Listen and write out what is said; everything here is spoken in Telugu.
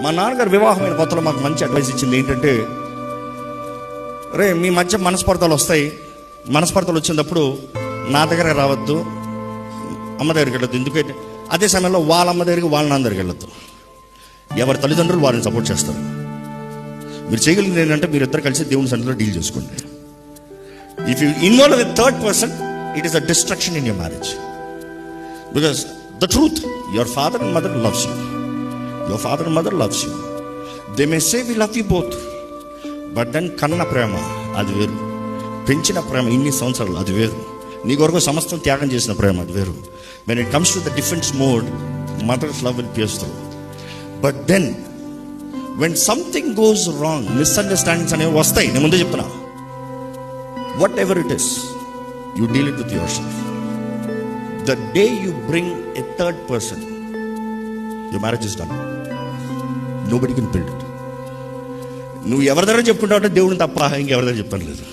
మా నాన్నగారు వివాహమైన కొత్తలో మాకు మంచి అడ్వైస్ ఇచ్చింది ఏంటంటే, రే మీ మధ్య మనస్పర్ధలు వస్తాయి, మనస్పర్ధలు వచ్చినప్పుడు నా దగ్గర రావద్దు, అమ్మ దగ్గరికి వెళ్ళొద్దు. ఎందుకంటే అదే సమయంలో వాళ్ళ అమ్మ దగ్గరికి వాళ్ళ నాన్న దగ్గరికి వెళ్ళొద్దు. ఎవరి తల్లిదండ్రులు వారిని సపోర్ట్ చేస్తారు. మీరు చేయగలిగింది ఏంటంటే మీరిద్దరు కలిసి దేవుని సన్నిధిలో డీల్ చేసుకోండి. If you involve with third person, it is a destruction in your marriage. Because the truth, your father and mother loves you. Your father and mother loves you. They may say we love you both, but then కన్న ప్రేమ అది వేరు, పెంచిన ప్రేమ ఇన్ని సంవత్సరాలు అది వేరు, నీ కొరకు సమస్తం త్యాగం చేసిన ప్రేమ అది వేరు. When it comes to the defense mode, mother's love will pierce through. But then when something goes wrong, misunderstandings అనేవి వస్తాయి. నేను ముందే చెప్తున్నా, whatever it is, you deal it with yourself. The day you bring a third person, your marriage is done. Nobody can build it. నువ్వు ఎవరి దగ్గర చెప్పుకుంటావు అంటే దేవుడిని తప్ప ఇంకెవరి దగ్గర చెప్పడం లేదు.